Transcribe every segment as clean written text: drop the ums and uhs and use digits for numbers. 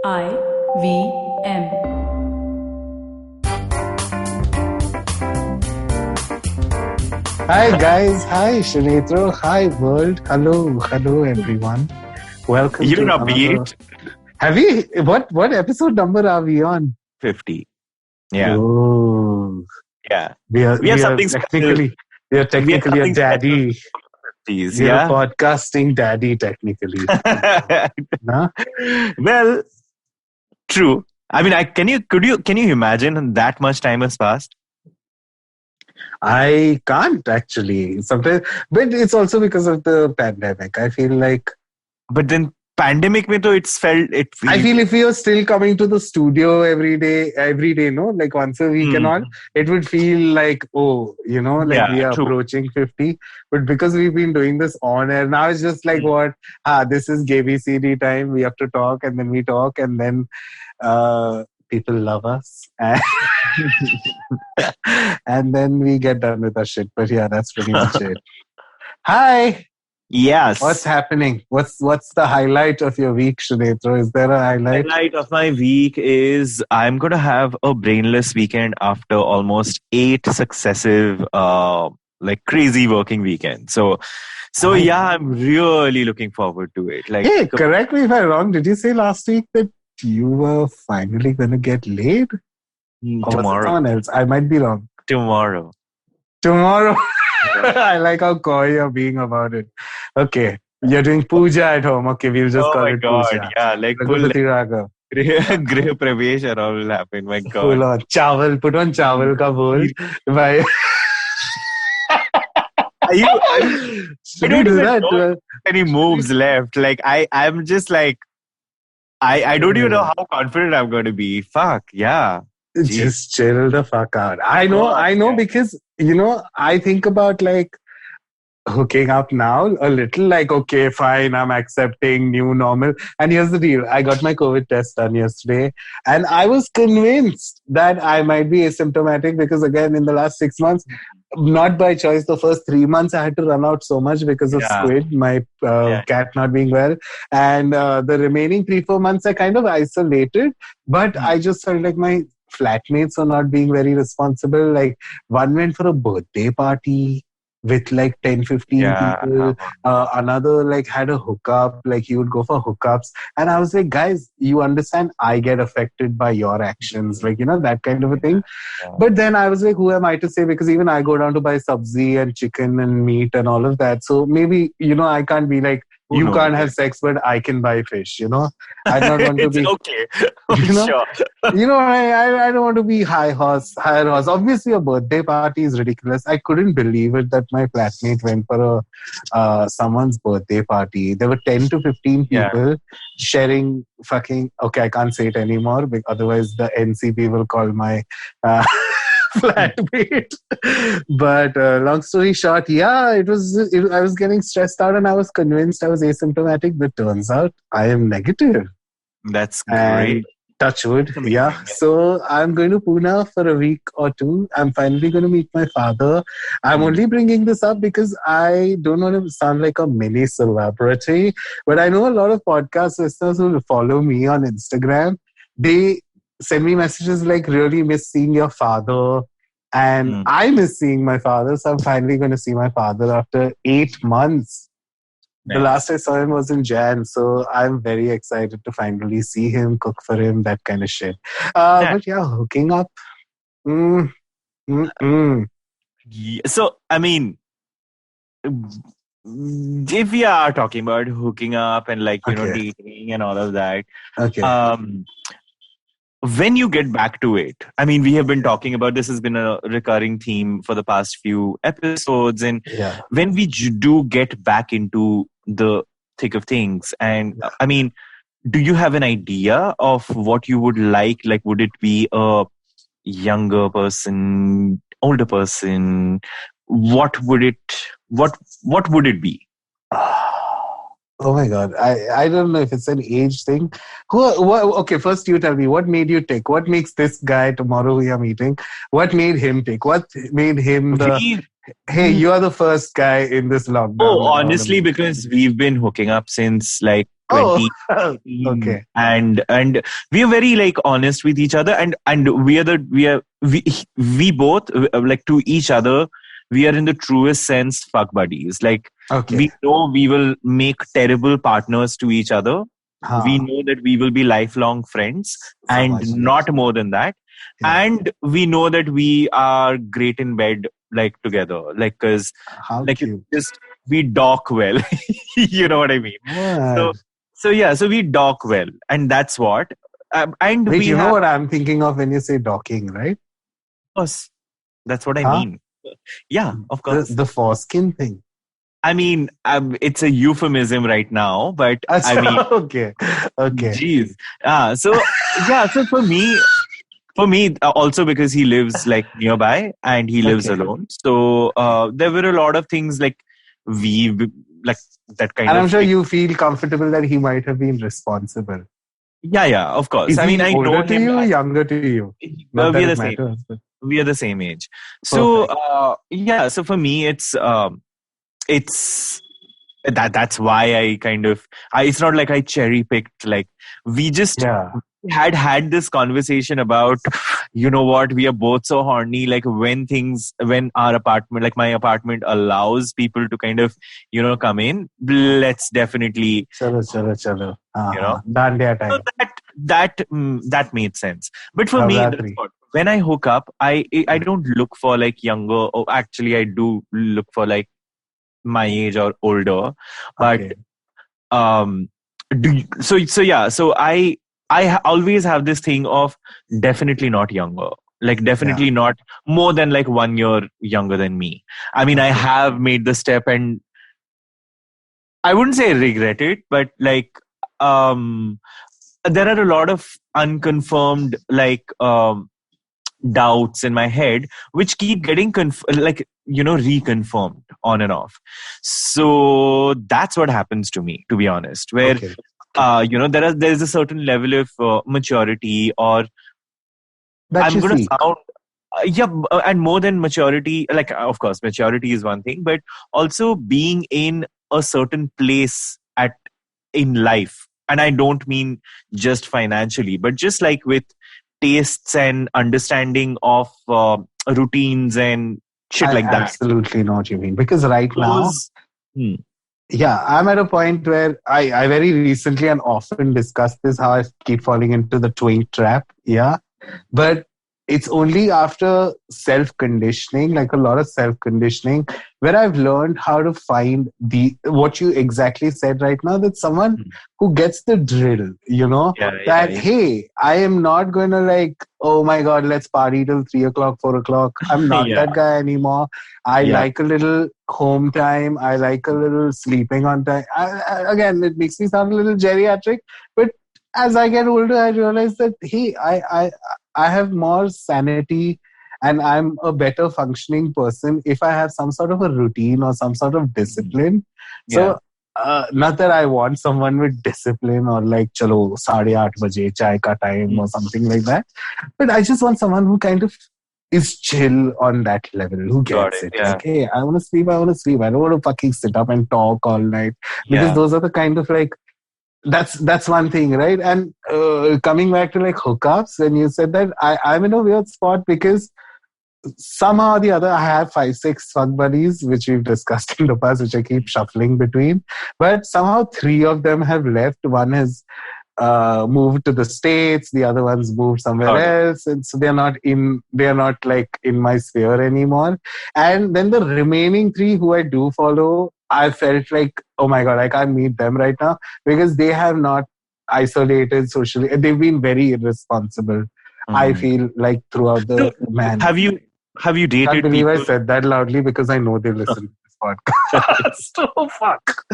IVM. Hi guys, hi Sunetro, hi world, hello everyone. Welcome You're to a beat. Have we? What episode number are we on? 50. Yeah. Oh, Yeah. we are something technically we are technically a daddy. Please, We are yeah. a podcasting daddy technically. Nah? Well, true. I mean, can you imagine that much time has passed? I can't actually sometimes, but it's also because of the pandemic. I feel like. But then pandemic mein to it's felt it. I feel if we are still coming to the studio every day, no, like once a week and all, it would feel like, we are true. approaching 50. But because we've been doing this on air, now it's just like this is Gaybcd time. We have to talk and then we talk and then people love us. And then we get done with our shit. But yeah, that's pretty much it. Hi. Yes. What's happening? What's the highlight of your week, Sunetro? Is there a highlight? The highlight of my week is I'm going to have a brainless weekend after almost 8 successive, crazy working weekends. So yeah, I'm really looking forward to it. Like, hey, correct me if I'm wrong. Did you say last week that you were finally going to get laid? Tomorrow. Or was it someone else? I might be wrong. Tomorrow. I like how coy you're being about it. Okay. You're doing puja at home. Okay, we'll just call it puja. Yeah, like full Griha Pravesh and all will happen. My God. Full on. Chawal. Put on chawal ka bol. Bhai. I don't even know any moves left. Like, I'm just like, I don't even know how confident I'm going to be. Fuck, yeah. Jeez. Just chill the fuck out. I know because, I think about like hooking up now a little like, okay, fine, I'm accepting new normal. And here's the deal. I got my COVID test done yesterday and I was convinced that I might be asymptomatic because again, in the last 6 months, not by choice, the first 3 months I had to run out so much because of Squid, my cat not being well. And the remaining 3-4 months I kind of isolated, but I just felt like my flatmates are not being very responsible. Like one went for a birthday party with like 10-15 people. Another like had a hookup, like he would go for hookups. And I was like, guys, you understand I get affected by your actions, like, that kind of a thing. But then I was like, who am I to say? Because even I go down to buy sabzi and chicken and meat and all of that. So maybe, I can't be like, you can't have sex, but I can buy fish, I don't want to be... okay. Sure. I don't want to be higher horse. Obviously, a birthday party is ridiculous. I couldn't believe it that my flatmate went for someone's birthday party. There were 10 to 15 people sharing fucking... Okay, I can't say it anymore, because otherwise the NCP will call my... flatmate. But long story short, I was getting stressed out and I was convinced I was asymptomatic, but turns out I am negative. That's great. And touch wood. Yeah. So I'm going to Pune for a week or two. I'm finally going to meet my father. I'm only bringing this up because I don't want to sound like a mini celebrity, but I know a lot of podcast listeners who follow me on Instagram. They send me messages like, really miss seeing your father. And I miss seeing my father. So I'm finally going to see my father after 8 months. Nice. The last I saw him was in Jan. So I'm very excited to finally see him, cook for him, that kind of shit. But yeah, hooking up. So, I mean, if we are talking about hooking up and like, dating and all of that. Okay. When you get back to it, I mean, we have been talking about this has been a recurring theme for the past few episodes. And when we do get back into the thick of things, and I mean, do you have an idea of what you would like? Like, would it be a younger person, older person? What would it be? Oh my God. I don't know if it's an age thing. Okay, first you tell me, what made you tick? What makes this guy tomorrow we are meeting? What made him tick? What made him hey, you are the first guy in this lockdown? Oh, honestly, because we've been hooking up since like Oh, 2018, okay. and we are very like honest with each other, and we both like to each other. We are in the truest sense fuck buddies. Like Okay. we know we will make terrible partners to each other. We Haan, know that we will be lifelong friends and samajh gaya. not more than that. Yeah. And we know that we are great in bed, like together, like because How like it's cute. just we dock well. You know what I mean? So What? yeah, so we dock well, and that's what. And Wait, we you know have, what I'm thinking of when you say docking, right? of course, that's what I Huh? mean. Yeah, of The course. the foreskin thing. I mean, it's a euphemism right now, but I mean, Acha, okay. Okay. geez. So yeah, so for me, also because he lives like nearby and he lives Okay. alone. So there were a lot of things like we like that kind And I'm of sure thing. you feel comfortable that he might have been responsible. Yeah, of course. Is I mean, he I know older to him. you or younger to you? Not We that are it the same. matters, but We are the same age. So perfect. yeah. So for me, it's that's why I kind of it's not like I cherry picked. Like we just Yeah. had this conversation about, you know what, we are both so horny, like when our apartment, like my apartment allows people to kind of, you know, come in, let's definitely, Chalo. you know. Dandiya So time. that made sense. But for me, that's Navratri. what, when I hook up, I don't look for like younger, or actually I do look for like my age or older. But Okay. um so yeah, so always have this thing of definitely not younger, like Yeah. definitely not more than like 1 year younger than me. I mean, I Okay. have made the step, and I wouldn't say regret it, but like um there are a lot of unconfirmed like doubts in my head which keep getting like, you know, reconfirmed on and off. So that's what happens to me, to be honest, where Okay. you know, there's a certain level of maturity, or That I'm you gonna seek. sound yeah, and more than maturity, like of course maturity is one thing, but also being in a certain place at in life. And I don't mean just financially, but just like with tastes and understanding of routines and shit I like that. absolutely know what you mean. Because right now, Those, hmm, yeah, I'm at a point where I very recently and often discuss this, how I keep falling into the twink trap. Yeah. But it's only after self conditioning, like a lot of self conditioning, where I've learned how to find the what you exactly said right now. That someone hmm, who gets the drill, you know, that yeah. hey, I am not going to like, oh my God, let's party till 3 o'clock, 4 o'clock. I'm not Yeah, that guy anymore. I yeah, like a little home time. I like a little sleeping on time. Again, it makes me sound a little geriatric, but as I get older, I realize that hey, I have more sanity and I'm a better functioning person if I have some sort of a routine or some sort of hmm, discipline. yeah. So, not that I want someone with discipline or like, chalo, 8:30 chai ka time Hmm. or something like that. But I just want someone who kind of is chill on that level, who Got gets it. it. Yeah, Like, hey, I want to sleep, I want to sleep. I don't want to fucking sit up and talk all night. Because yeah. those are the kind of like that's one thing, right? And coming back to like hookups, when you said that, I'm in a weird spot because somehow or the other I have 5 6 fuck buddies which we've discussed in the past, which I keep shuffling between, but somehow 3 of them have left. One has moved to the States, the other one's moved somewhere Got it. else, and so they're not like in my sphere anymore. And then the remaining 3 who I do follow, I felt like, oh my God, I can't meet them right now because they have not isolated socially. They've been very irresponsible, I Hmm. feel like, throughout So the man. have you Can't dated believe I people? said that loudly because I know they listen to this podcast. Oh, fuck.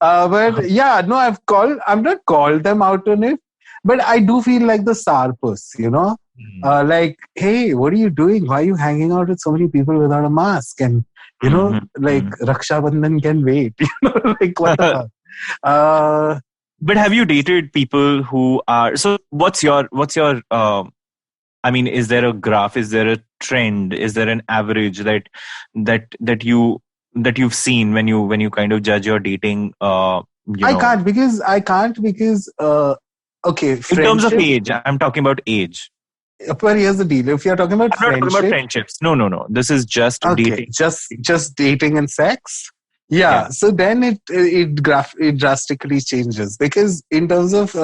But yeah, no, I'm not called them out on it, but I do feel like the sarpus, you know? Hmm. Like, hey, what are you doing? Why are you hanging out with so many people without a mask? And, you know, Hmm. like, Hmm. Raksha Bandhan can wait. You know, like, what the fuck? Uh, But have you dated people who are, so what's your I mean, is there a graph? Is there a trend? Is there an average that that you've seen when you kind of judge your dating I can't because okay, in terms of age, I'm talking about age. But here's the deal. If you're talking about I'm not talking about friendships. No. This is just dating. Just dating and sex. Yeah. So then it drastically changes, because in terms of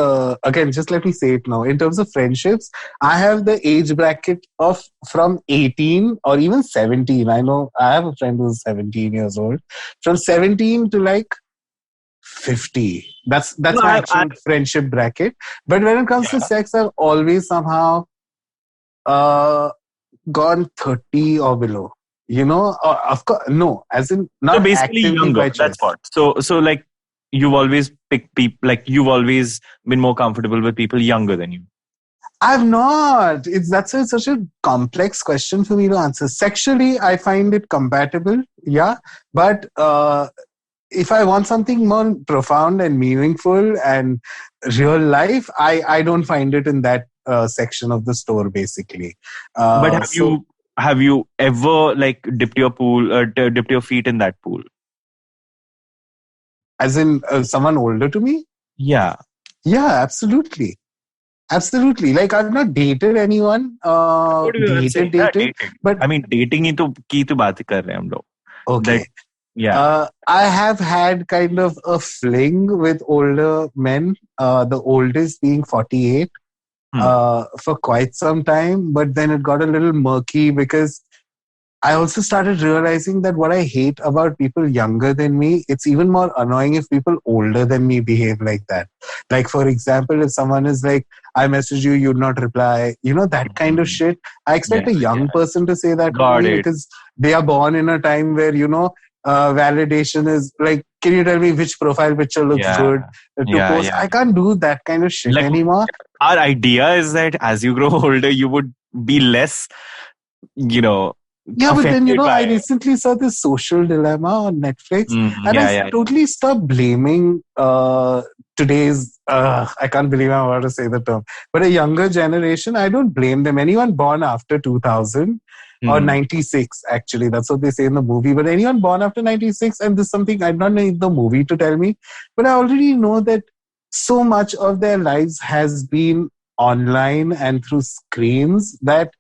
again, just let me say it now. In terms of friendships, I have the age bracket of from 18 or even 17. I know I have a friend who's 17 years old. From 17 to like 50. That's my actual friendship bracket. But when it comes to sex, I've always somehow gone 30 or below. Of course, no, as in not so basically younger. That's what. So like you've always picked people, like you've always been more comfortable with people younger than you. I've not. That's such a complex question for me to answer. Sexually, I find it compatible, yeah. But if I want something more profound and meaningful and real life, I don't find it in that section of the store, basically. But have you ever like dipped your feet in that pool? As in someone older to me? Yeah. Yeah, absolutely. Absolutely. Like I've not dated anyone. Dated. But I mean, dating की तो बात कर रहे हैं हम लोग. Okay. Yeah. I have had kind of a fling with older men. The oldest being 48. For quite some time, but then it got a little murky because I also started realizing that what I hate about people younger than me, it's even more annoying if people older than me behave like that. Like, for example, if someone is like, I message you, you'd not reply, that kind of shit. I expect a young person to say that to me because they are born in a time where, validation is like, can you tell me which profile picture looks good to post? I can't do that kind of shit anymore. Our idea is that as you grow older, you would be less, Yeah, but then, I recently saw this Social Dilemma on Netflix, and I totally stopped blaming today's, I can't believe I'm about to say the term, but a younger generation. I don't blame them. Anyone born after 2000 or 96, actually, that's what they say in the movie. But anyone born after 96, and this is something I don't need the movie to tell me, but I already know that so much of their lives has been online and through screens that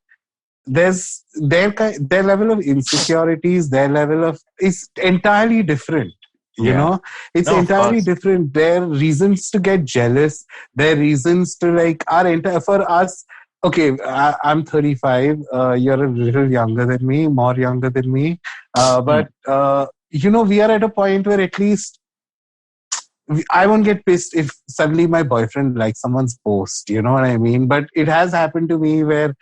there's their level of insecurities, their level of is entirely different. It's entirely different. Their reasons to get jealous, their reasons to like are for us. Okay, I'm 35. You're a little younger than me, more younger than me. But we are at a point where at least I won't get pissed if suddenly my boyfriend likes someone's post. You know what I mean? But it has happened to me where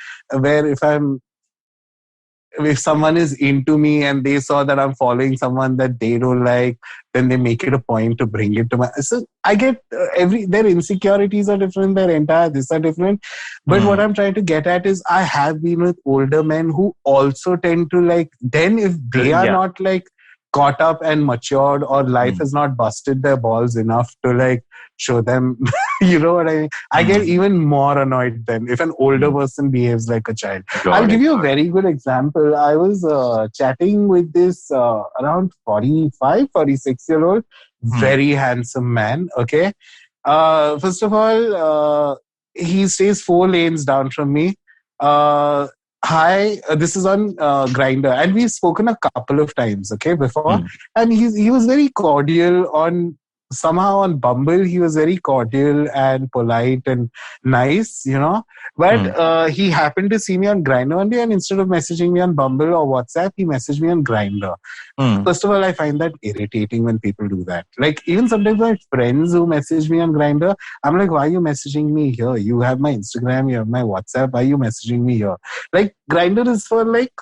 if someone is into me and they saw that I'm following someone that they don't like, then they make it a point to bring it to my. So I get their insecurities are different, their entire this are different. But what I'm trying to get at is I have been with older men who also tend to like. Then if they are not like caught up and matured, or life has not busted their balls enough to like show them, you know what I mean? I get even more annoyed than if an older person behaves like a child. I'll give you a very good example. I was chatting with this around 45, 46-year-old, very handsome man. Okay. First of all, he stays 4 lanes down from me. Hi, this is on Grindr, and we've spoken a couple of times, okay, before. And he was very cordial on Bumble. He was very cordial and polite and nice, But he happened to see me on Grindr one day, and instead of messaging me on Bumble or WhatsApp, he messaged me on Grindr. First of all, I find that irritating when people do that. Like, even sometimes my friends who message me on Grindr, I'm like, why are you messaging me here? You have my Instagram, you have my WhatsApp. Why are you messaging me here? Like, Grindr is for like,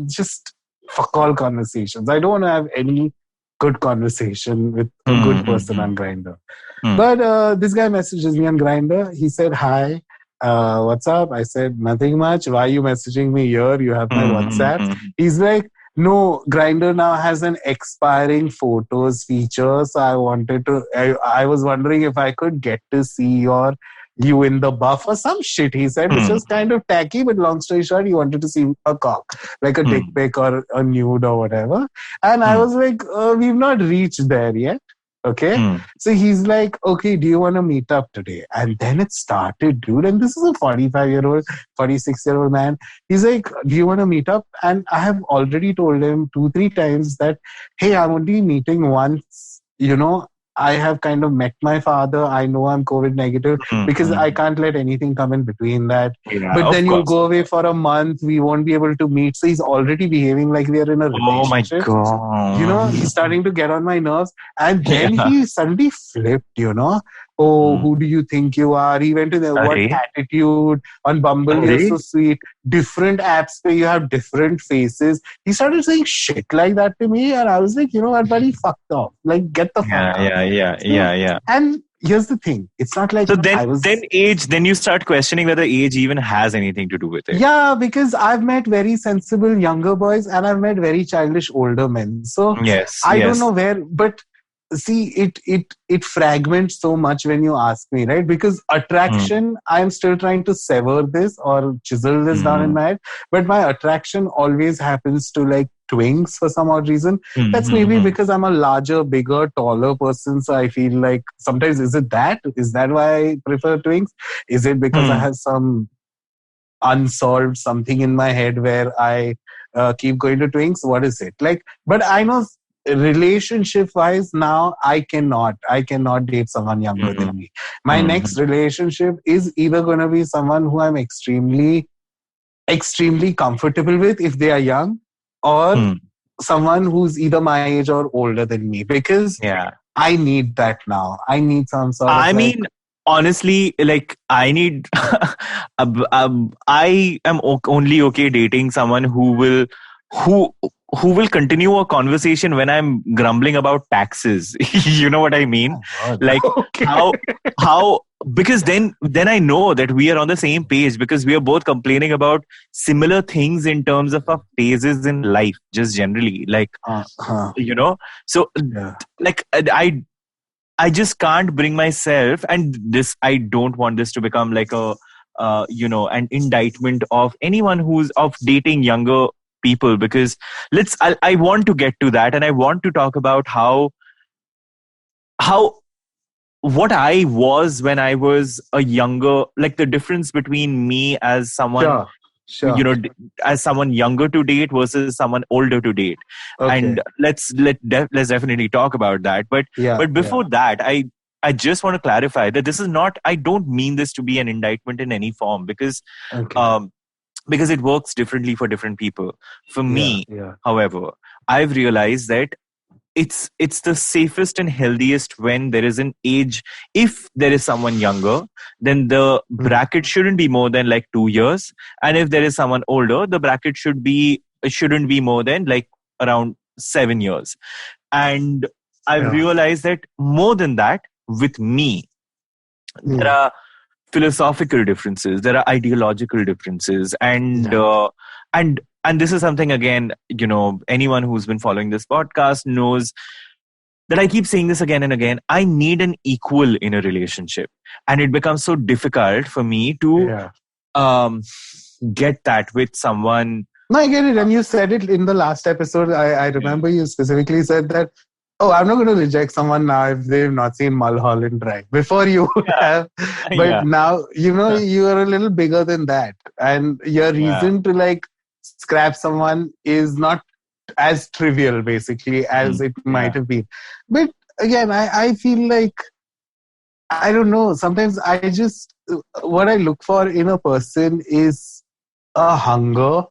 just fuck all conversations. I don't want to have any good conversation with a good person on Grindr. But this guy messages me on Grindr. He said, hi, what's up? I said, nothing much. Why are you messaging me here? You have my WhatsApp. He's like, no, Grindr now has an expiring photos feature. So I was wondering if I could get to see you in the buff or some shit, he said, which was kind of tacky, but long story short, he wanted to see a cock, like a dick pic or a nude or whatever. And I was like, we've not reached there yet. Okay. So he's like, okay, do you want to meet up today? And then it started, dude. And this is a 45-year-old, 46-year-old man. He's like, do you want to meet up? And I have already told him 2-3 times that, hey, I'm only meeting once, I have kind of met my father. I know I'm COVID negative because I can't let anything come in between that. Yeah, but then you'll course. go away for a month. We won't be able to meet. So he's already behaving like we are in a relationship. Oh my God. He's starting to get on my nerves. And then he suddenly flipped, Oh, who do you think you are? He went to the what attitude on Bumble. You're so sweet. Different apps where you have different faces. He started saying shit like that to me. And I was like, you know what, buddy, fucked off. Like, get the fuck out. Yeah. And here's the thing. It's not like so then you start questioning whether age even has anything to do with it. Yeah, because I've met very sensible younger boys and I've met very childish older men. So I don't know where, but see, it fragments so much when you ask me, right? Because attraction, I'm still trying to sever this or chisel this down in my head, but my attraction always happens to like twinks for some odd reason. That's maybe because I'm a larger, bigger, taller person. So I feel like sometimes, is that why I prefer twinks? Is it because I have some unsolved something in my head where I keep going to twinks? What is it? Like, but I know relationship wise now I cannot date someone younger than me. My next relationship is either going to be someone who I'm extremely comfortable with if they are young, or someone who's either my age or older than me, because I need that now. I need some sort of honestly, like I need I am only okay dating someone who will continue a conversation when I'm grumbling about taxes. You know what I mean? Like how because then I know that we are on the same page, because we are both complaining about similar things in terms of our phases in life, just generally. Like so like I just can't bring myself, and this, I don't want this to become like a an indictment of anyone who's of dating younger people, because I want to get to that, and I want to talk about how what I was when I was a younger, like the difference between me as someone as someone younger to date versus someone older to date. And let's definitely talk about that, but before that, I just want to clarify that this is not, I don't mean this to be an indictment in any form, because it works differently for different people. For me, however, I've realized that it's the safest and healthiest when there is an age. If there is someone younger, then the bracket shouldn't be more than like 2 years. And if there is someone older, the bracket shouldn't be more than like around 7 years. And I've realized that more than that, with me, there are philosophical differences, there are ideological differences, and this is something, again, anyone who's been following this podcast knows that I keep saying this again and again. I need an equal in a relationship, and it becomes so difficult for me to get that with someone. No, I get it. And you said it in the last episode. I remember you specifically said that, I'm not going to reject someone now if they've not seen Mulholland Drive. Before you would have. But now, you are a little bigger than that. And your reason to like scrap someone is not as trivial, basically, as it might have been. But again, I feel like, I don't know, sometimes what I look for in a person is a hunger.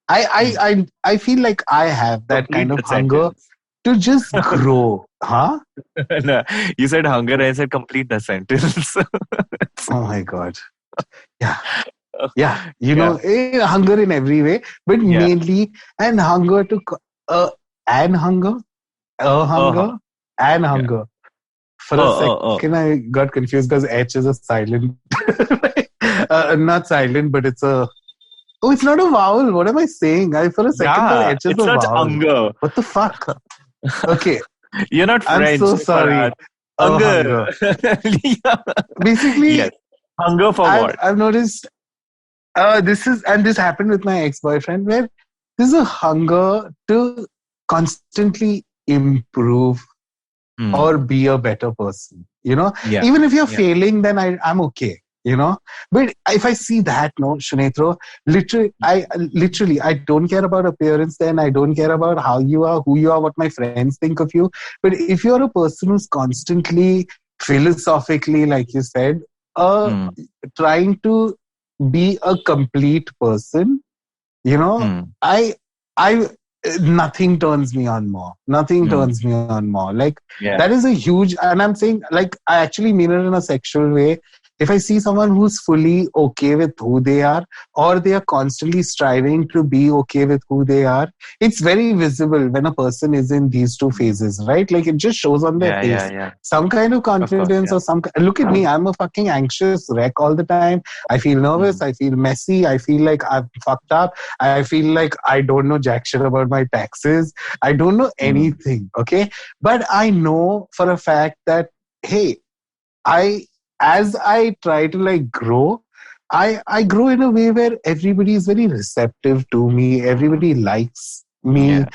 I feel like I have that kind of hunger to just grow. Huh? No, you said hunger, I said complete the sentence. Oh my God. Yeah. Hunger in every way, but mainly, and hunger to and hunger, and hunger. For a second, I got confused because H is a silent, not silent, but it's a. Oh, it's not a vowel. What am I saying? For a second, thought H is a vowel. It's not hunger. What the fuck? Okay. You're not French. I'm so sorry. Hunger. Basically, yes. Hunger for what? I've noticed. This happened with my ex-boyfriend, where there's a hunger to constantly improve or be a better person. Yeah. Even if you're failing, then I'm okay. But if I see that, no, Shunetro, literally, I don't care about appearance. Then I don't care about how you are, who you are, what my friends think of you. But if you're a person who's constantly philosophically, like you said, trying to be a complete person, I nothing turns me on more. Nothing turns me on more. Like that is a huge, and I'm saying, like, I actually mean it in a sexual way. If I see someone who's fully okay with who they are, or they are constantly striving to be okay with who they are, it's very visible when a person is in these two phases, right? Like it just shows on their face. Some kind of confidence, or some. Look at me, I'm a fucking anxious wreck all the time. I feel nervous. I feel messy. I feel like I've fucked up. I feel like I don't know jack shit about my taxes. I don't know anything. Okay. But I know for a fact that, hey, as I try to like grow, I grow in a way where everybody is very receptive to me. Everybody likes me,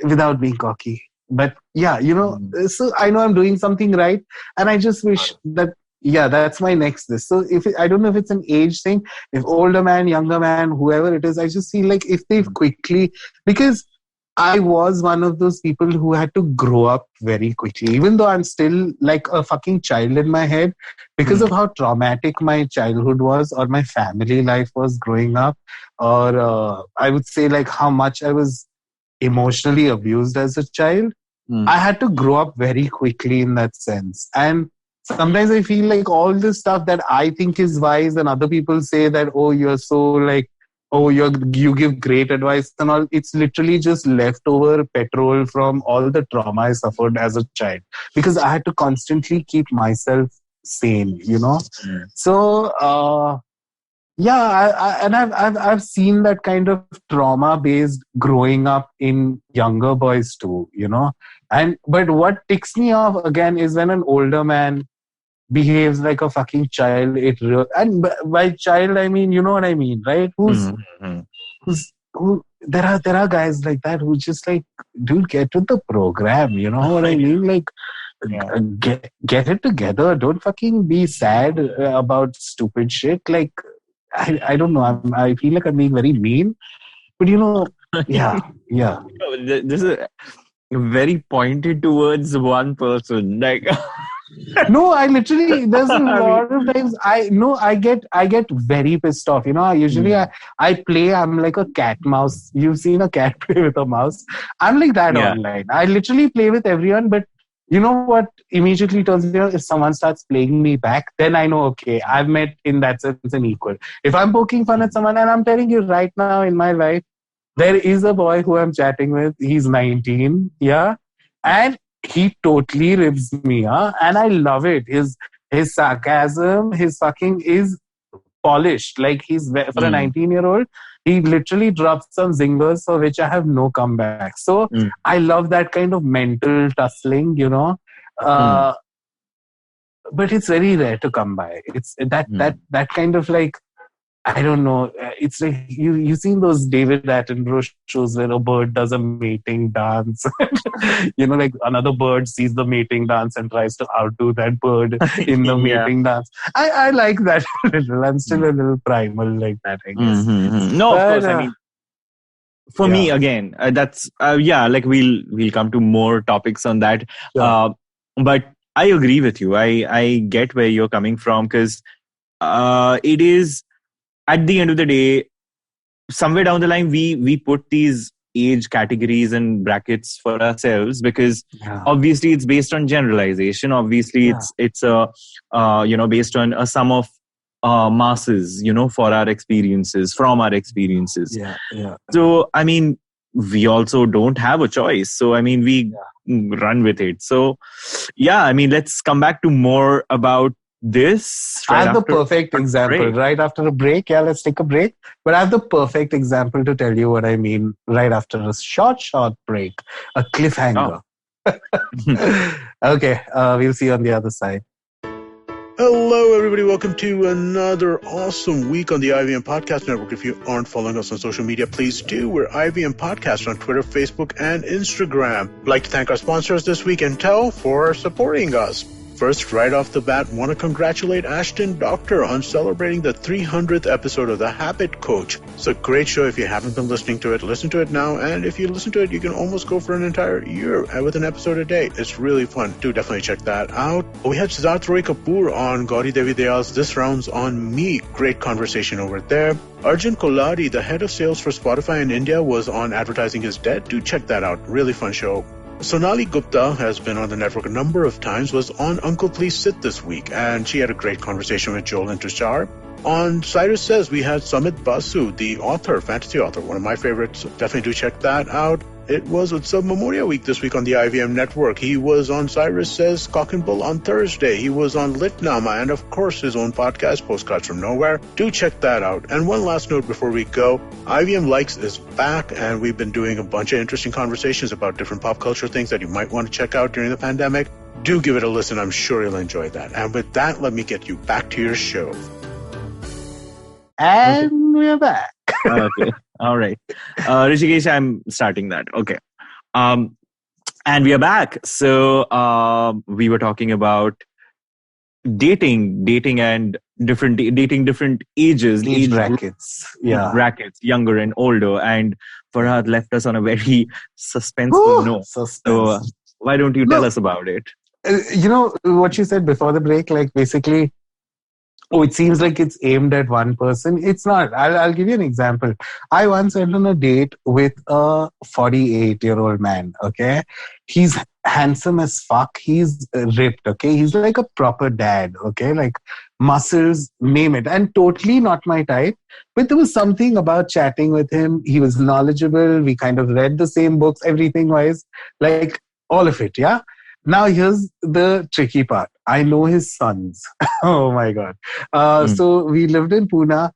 without being cocky. But yeah, so I know I'm doing something right, and I just wish that, that's my next this. So I don't know if it's an age thing, if older man, younger man, whoever it is, I just feel like if they've quickly, because I was one of those people who had to grow up very quickly, even though I'm still like a fucking child in my head, because of how traumatic my childhood was, or my family life was growing up, or I would say like how much I was emotionally abused as a child. I had to grow up very quickly in that sense. And sometimes I feel like all this stuff that I think is wise, and other people say that, oh, you're so like, oh, you give great advice and all. It's literally just leftover petrol from all the trauma I suffered as a child, because I had to constantly keep myself sane, So, and I've seen that kind of trauma based growing up in younger boys too, but what ticks me off again is when an older man behaves like a fucking child. And by child I mean, you know what I mean, right? Who there are guys like that who just like, dude, get with the program, you know what I mean? Like, get it together. Don't fucking be sad about stupid shit. Like, I don't know. I feel like I'm being very mean, but yeah. This is very pointed towards one person. Like, no, I literally, there's a lot of times I get very pissed off. Usually I play, I'm like a cat mouse. You've seen a cat play with a mouse. I'm like that online. I literally play with everyone, but you know what immediately turns me on? If someone starts playing me back, then I know, okay, I've met in that sense an equal. If I'm poking fun at someone, and I'm telling you right now in my life, there is a boy who I'm chatting with. He's 19, and he totally ribs me, and I love it. His sarcasm, his fucking is polished. Like for a 19-year-old, he literally drops some zingers for which I have no comeback. So I love that kind of mental tussling, but it's very rare to come by. It's that kind of like, I don't know. It's like you've seen those David Attenborough shows where a bird does a mating dance. Like another bird sees the mating dance and tries to outdo that bird in the mating dance. I like that a little. I'm still a little primal like that, I guess. No, but, of course. I mean, for me again, that's like we'll come to more topics on that. Sure. But I agree with you. I get where you're coming from, because it is, at the end of the day, somewhere down the line, we put these age categories and brackets for ourselves, because obviously it's based on generalization. Obviously it's based on a sum of masses, for our experiences, from our experiences. So, I mean, we also don't have a choice. So, I mean, we run with it. So, I mean, let's come back to more about this. I have the perfect example right after a break. Let's take a break. But I have the perfect example to tell you what I mean right after a short break. A cliffhanger. Okay, we'll see you on the other side. Hello, everybody. Welcome to another awesome week on the IVM Podcast Network. If you aren't following us on social media, please do. We're IVM Podcast on Twitter, Facebook, and Instagram. I'd like to thank our sponsors this week, Intel, for supporting us. First, right off the bat, want to congratulate Ashton Doctor on celebrating the 300th episode of The Habit Coach. It's a great show. If you haven't been listening to it, listen to it now. And if you listen to it, you can almost go for an entire year with an episode a day. It's really fun. Do definitely check that out. We had Siddharth Roy Kapoor on Gauri Devi Dayal's This Round's on Me. Great conversation over there. Arjun Koladi, the head of sales for Spotify in India, was on Advertising is Dead. Do check that out. Really fun show. Sonali Gupta has been on the network a number of times, was on Uncle Please Sit this week, and she had a great conversation with Joel and Tushar. On Cyrus Says, we had Sumit Basu, the author, fantasy author, one of my favorites. Definitely do check that out. It was Utsav Memorial Week this week on the IVM Network. He was on Cyrus Says Cock and Bull on Thursday. He was on Litnama and, of course, his own podcast, Postcards from Nowhere. Do check that out. And one last note before we go. IVM Likes is back, and we've been doing a bunch of interesting conversations about different pop culture things that you might want to check out during the pandemic. Do give it a listen. I'm sure you'll enjoy that. And with that, let me get you back to your show. And we're back. Okay. All right. Rishikesh, I'm starting that. Okay. And we are back. So we were talking about dating and different ages. Age brackets. Yeah. Brackets, younger and older. And Farhad left us on a very suspenseful note. So why don't you tell us about it? You know, what you said before the break, like basically, it seems like it's aimed at one person. It's not. I'll give you an example. I once went on a date with a 48-year-old man, okay? He's handsome as fuck. He's ripped, okay? He's like a proper dad, okay? Like muscles, name it. And totally not my type. But there was something about chatting with him. He was knowledgeable. We kind of read the same books, everything-wise. Like all of it, yeah? Now, here's the tricky part. I know his sons. Oh, my God. So we lived in Pune.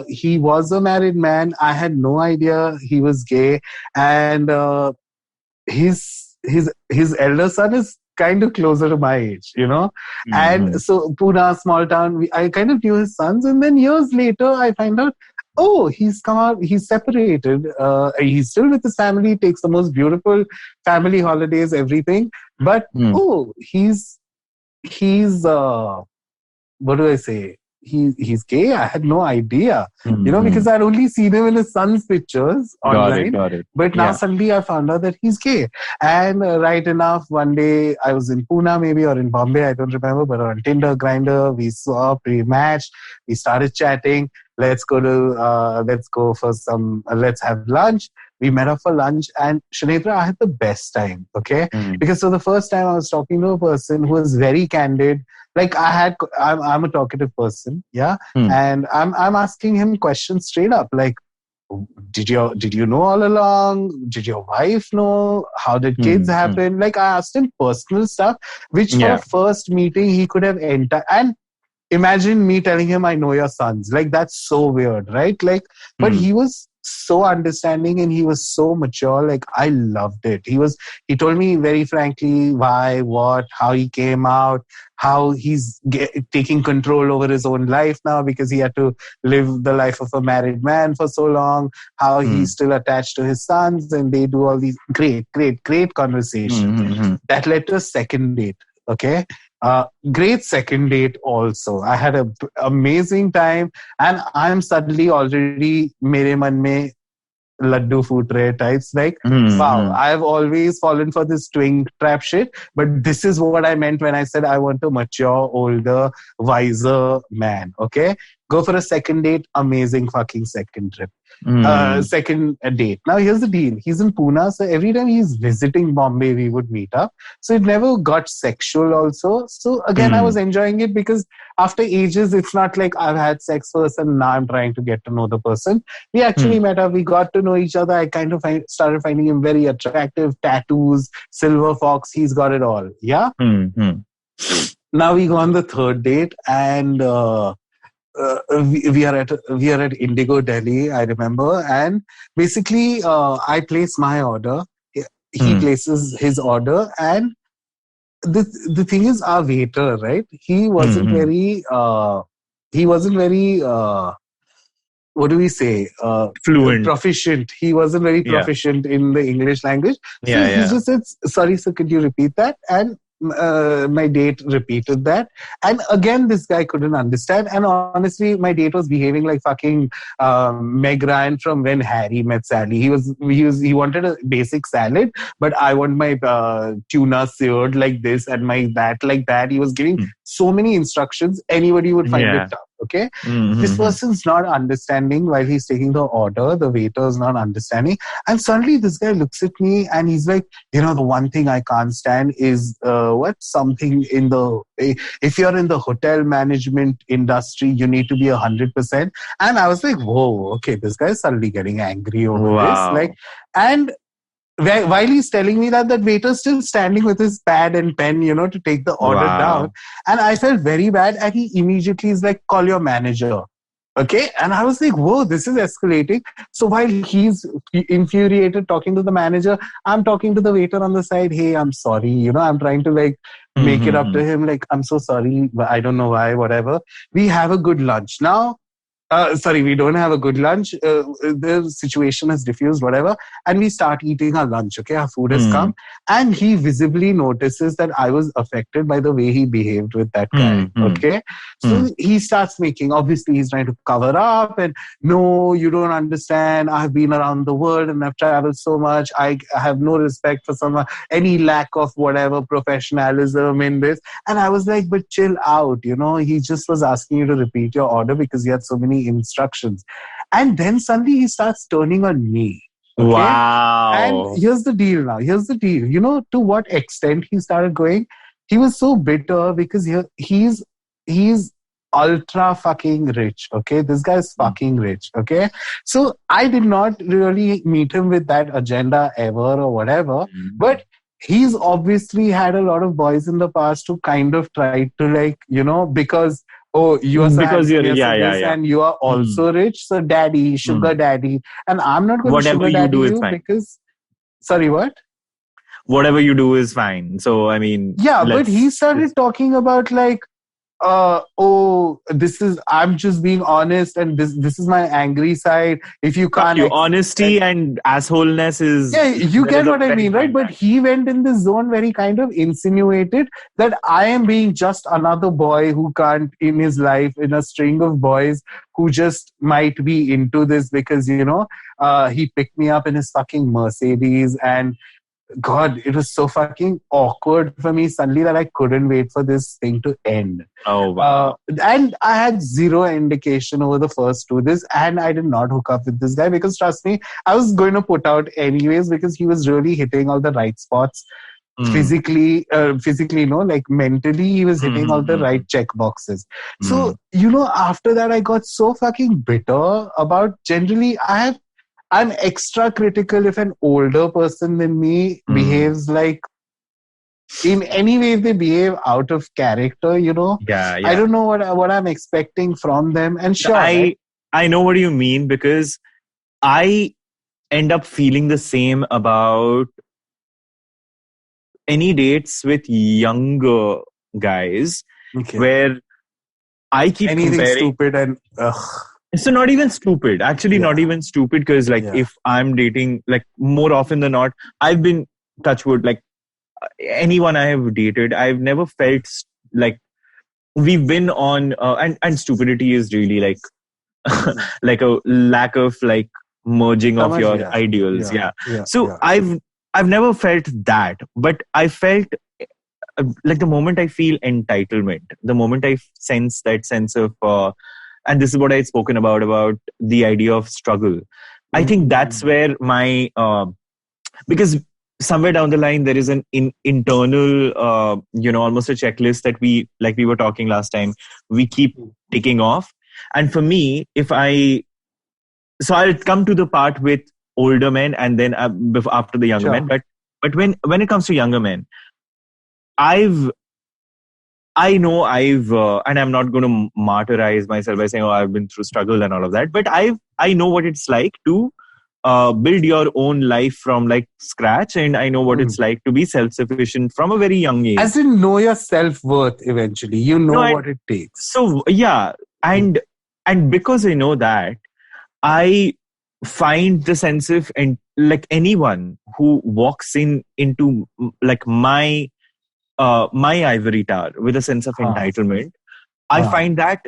He was a married man. I had no idea he was gay. And his elder son is kind of closer to my age, you know. Mm-hmm. And so Pune, small town, I kind of knew his sons. And then years later, I find out, oh, he's come out, he's separated. He's still with his family, takes the most beautiful family holidays, everything. But, he's what do I say? He's gay. I had no idea, you know, because I'd only seen him in his son's pictures online. Got it. But now suddenly I found out that he's gay. And right enough, one day I was in Pune maybe or in Bombay, I don't remember, but on Tinder, Grindr, we saw, pre-matched, we started chatting. Let's have lunch. We met up for lunch, and Shunetra, I had the best time, okay? Because so the first time I was talking to a person who was very candid. Like I'm a talkative person, yeah? And I'm asking him questions straight up, like, did you know all along? Did your wife know? How did kids happen? Like, I asked him personal stuff, which for a first meeting he could have entered. And imagine me telling him, I know your sons. Like, that's so weird, right? Like, but he was so understanding and he was so mature. Like, I loved it. He told me very frankly why, what, how he came out, how he's taking control over his own life now because he had to live the life of a married man for so long, how he's still attached to his sons, and they do all these great conversations. That led to a second date, okay? Great second date also. I had an amazing time, and I'm suddenly already mere man mein laddu foot rahe types. Like, wow, I've always fallen for this twink trap shit, but this is what I meant when I said I want a mature, older, wiser man. Okay, go for a second date. Amazing fucking second trip. Second date. Now here's the deal. He's in Pune, so every time he's visiting Bombay, we would meet up. So it never got sexual also. So again, I was enjoying it because after ages, it's not like I've had sex first and now I'm trying to get to know the person. We actually met up. We got to know each other. I kind of started finding him very attractive. Tattoos, silver fox. He's got it all. Yeah. Now we go on the third date, and we are at Indigo Delhi, I remember, and basically I place my order, he places his order, and the thing is, our waiter, right? He wasn't very what do we say? Fluent. Proficient. He wasn't very proficient in the English language. So he just said, sorry, sir, could you repeat that? And my date repeated that. And again, this guy couldn't understand. And honestly, my date was behaving like fucking Meg Ryan from When Harry Met Sally. He wanted a basic salad, but I want my tuna seared like this and my that like that. He was giving so many instructions. Anybody would find it tough. Okay. This person's not understanding while he's taking the order. The waiter is not understanding. And suddenly this guy looks at me and he's like, the one thing I can't stand is something if you're in the hotel management industry, you need to be 100%. And I was like, whoa, okay, this guy is suddenly getting angry over this. And while he's telling me that waiter's still standing with his pad and pen, to take the order down. And I felt very bad. And he immediately is like, call your manager. Okay. And I was like, whoa, this is escalating. So while he's infuriated talking to the manager, I'm talking to the waiter on the side. Hey, I'm sorry. I'm trying to make it up to him. Like, I'm so sorry. I don't know why, whatever. We have a good lunch. Now, we don't have a good lunch. The situation has diffused, whatever. And we start eating our lunch, okay? Our food has come. And he visibly notices that I was affected by the way he behaved with that guy, okay? So he starts obviously he's trying to cover up and, no, you don't understand. I've been around the world and I've traveled so much. I have no respect for someone, any lack of whatever professionalism in this. And I was like, but chill out, he just was asking you to repeat your order because he had so many instructions. And then suddenly he starts turning on me. Okay? Wow. And here's the deal now. To what extent he started going. He was so bitter because he's ultra fucking rich. Okay. This guy is fucking rich. Okay. So I did not really meet him with that agenda ever or whatever. But he's obviously had a lot of boys in the past who kind of tried to because you are so and you are also rich, so daddy, sugar daddy, and I'm not going to sugar daddy you because sorry, what? Whatever you do is fine. So I mean, but he started talking about I'm just being honest and this is my angry side. If you can't honesty and assholeness is you get what I mean, right? But he went in this zone where he kind of insinuated that I am being just another boy who can't in his life in a string of boys who just might be into this because he picked me up in his fucking Mercedes. And God, it was so fucking awkward for me suddenly that I couldn't wait for this thing to end. Oh, wow. And I had zero indication over the first two this, and I did not hook up with this guy because trust me, I was going to put out anyways because he was really hitting all the right spots. Physically, mentally, he was hitting all the right check boxes. So, after that, I got so fucking bitter about generally, I'm extra critical if an older person than me behaves in any way if they behave out of character, I don't know what I'm expecting from them. And sure, I know what you mean because I end up feeling the same about any dates with younger guys where I keep anything comparing stupid and So not even stupid. Actually, not even stupid because if I'm dating, more often than not, I've been touch wood, anyone I have dated, I've never felt we've been on, and stupidity is really like a lack of merging of your ideals. So I've never felt that, but I felt the moment I feel entitlement, the moment I sense that sense of, and this is what I had spoken about the idea of struggle. I think that's where my, because somewhere down the line, there is an internal, almost a checklist that we were talking last time, we keep ticking off. And for me, so I'll come to the part with older men and then after the younger men. But when it comes to younger men, I know and I'm not going to martyrize myself by saying, I've been through struggle and all of that, but I know what it's like to build your own life from like scratch, and I know what it's like to be self-sufficient from a very young age. As in know your self-worth eventually. You know what it takes. So yeah, and because I know that, I find the sense of, and like anyone who walks into like my ivory tower with a sense of entitlement, I find that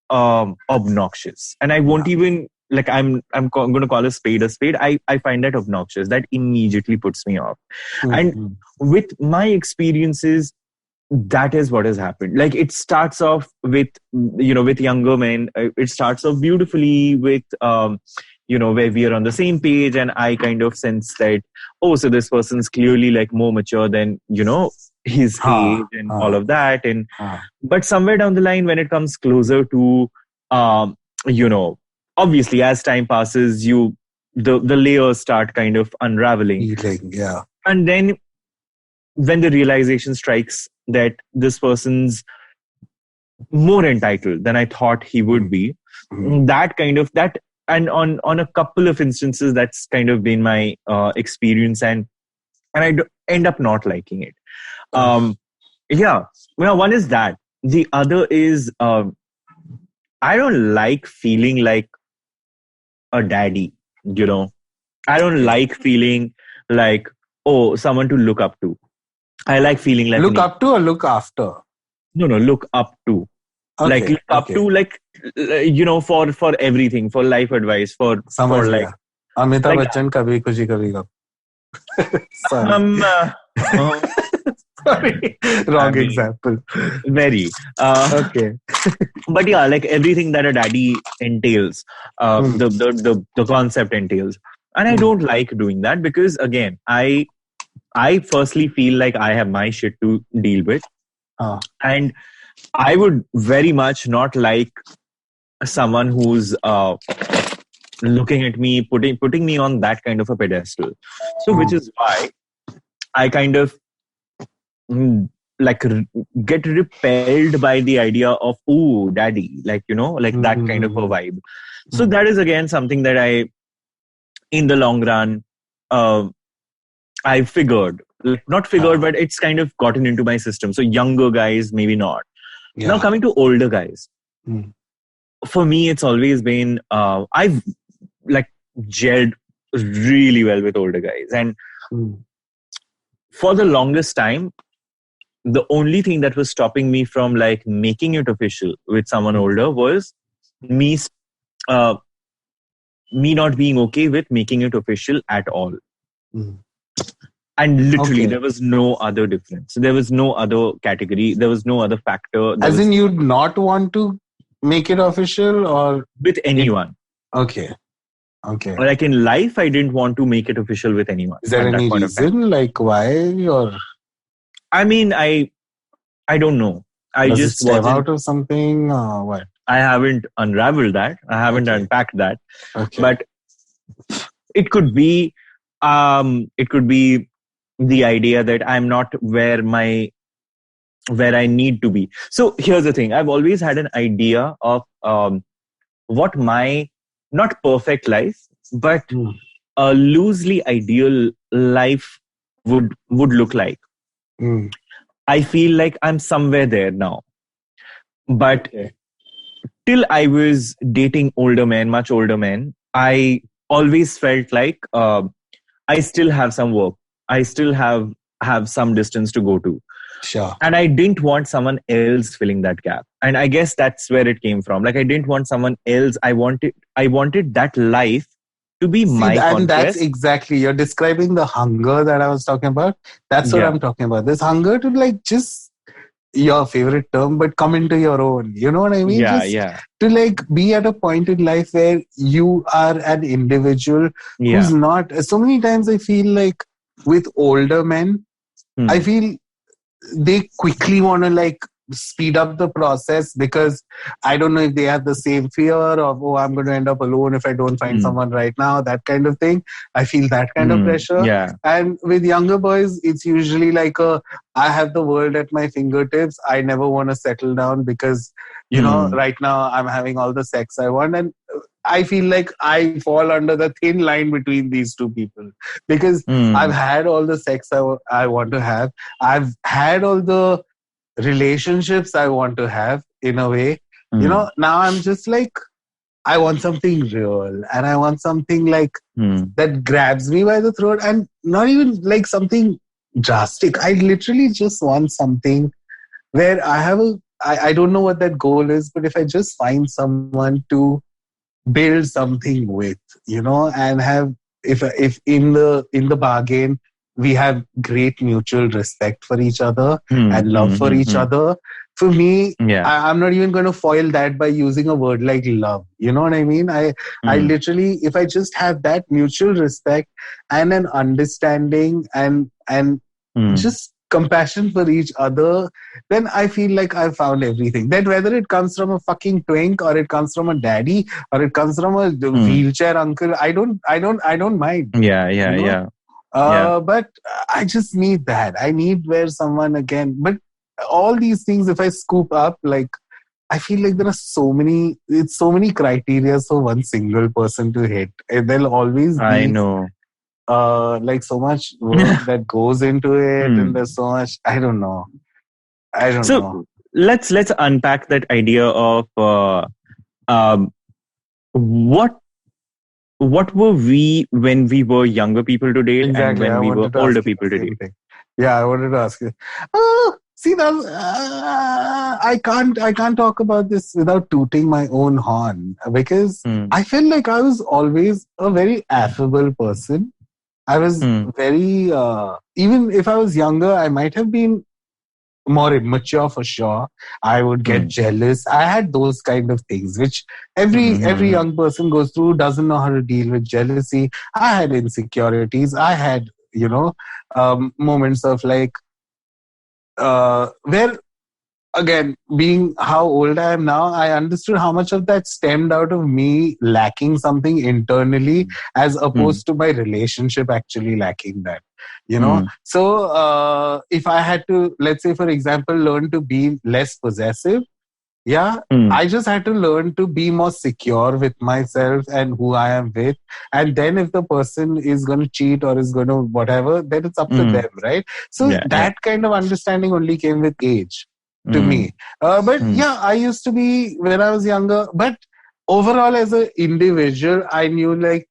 obnoxious, and I won't even like I'm going to call a spade a spade. I find that obnoxious. That immediately puts me off. And with my experiences, that is what has happened. Like it starts off with with younger men. It starts off beautifully with where we are on the same page, and I kind of sense that, oh, so this person's clearly like more mature than his age and all of that. And but somewhere down the line, when it comes closer to obviously as time passes, the layers start kind of unraveling. And then when the realization strikes that this person's more entitled than I thought he would be, that and on a couple of instances, that's kind of been my experience, and I end up not liking it. One is that. The other is I don't like feeling like a daddy. I don't like feeling like, oh, someone to look up to. I like feeling like look up to or look after. No, look up to. Like look up to, like for everything, for life advice, for like Amitabh Bachchan Kabhi Khushi Kabhi Gum. Sorry, wrong example. Very but yeah, like everything that a daddy entails, the concept entails, and I don't like doing that, because again, I firstly feel like I have my shit to deal with, and I would very much not like someone who's looking at me, putting me on that kind of a pedestal. So which is why I kind of get repelled by the idea of, ooh, daddy, like that kind of a vibe. So that is again something that I, in the long run, I figured, not figured, but it's kind of gotten into my system. So younger guys, maybe not. Now coming to older guys, for me, it's always been, I've like gelled really well with older guys. And for the longest time, the only thing that was stopping me from like making it official with someone older was me not being okay with making it official at all. And literally, there was no other difference. There was no other category. There was no other factor. As in, you'd not want to make it official, or with anyone? Okay. Like in life, I didn't want to make it official with anyone. Is there any reason, like why, or? I mean, I don't know. I Does just it step out or something, or what? I haven't unraveled that. I haven't unpacked that. But it could be the idea that I'm not where I need to be. So here's the thing. I've always had an idea of what my, not perfect life, but a loosely ideal life would look like. I feel like I'm somewhere there now. But till I was dating older men, much older men, I always felt like I still have some work. I still have some distance to go to. Sure. And I didn't want someone else filling that gap. And I guess that's where it came from. Like I didn't want someone else. I wanted that life to be my conquest. And that's exactly, you're describing the hunger that I was talking about. That's what I'm talking about. This hunger to like just, your favorite term, but come into your own. You know what I mean? To like be at a point in life where you are an individual who's not. So many times I feel like with older men, I feel they quickly want to like speed up the process, because I don't know if they have the same fear of, oh, I'm going to end up alone if I don't find someone right now, that kind of thing. I feel that kind of pressure. And with younger boys, it's usually like I have the world at my fingertips. I never want to settle down because, you know, right now I'm having all the sex I want. And I feel like I fall under the thin line between these two people because I've had all the sex I want to have. I've had all the relationships I want to have in a way. Now I'm just like, I want something real and I want something like that grabs me by the throat, and not even like something drastic. I literally just want something where I don't know what that goal is, but if I just find someone to build something with, and have, if in the bargain we have great mutual respect for each other and love for each other. For me, I'm not even going to foil that by using a word like love. You know what I mean? I literally, if I just have that mutual respect and an understanding and just compassion for each other, then I feel like I've found everything. Then whether it comes from a fucking twink or it comes from a daddy or it comes from a wheelchair uncle, I don't mind. But I just need that. I need where someone again. But all these things, if I scoop up, like, I feel like there are so many criteria for one single person to hit. And there'll always be, I know. like so much work that goes into it, and there's so much. I don't know. So let's unpack that idea of what were we when we were younger people to date and when we were older people to date. Yeah, I wanted to ask you. See, I can't talk about this without tooting my own horn, because I feel like I was always a very affable person. I was very, even if I was younger, I might have been more immature for sure. I would get jealous. I had those kind of things, which every young person goes through, doesn't know how to deal with jealousy. I had insecurities. I had, moments of like, where, again, being how old I am now, I understood how much of that stemmed out of me lacking something internally as opposed to my relationship actually lacking that, So if I had to, let's say, for example, learn to be less possessive, I just had to learn to be more secure with myself and who I am with. And then if the person is going to cheat or is going to whatever, then it's up to them, right? So that kind of understanding only came with age to me. But I used to be, when I was younger, but overall as an individual, I knew like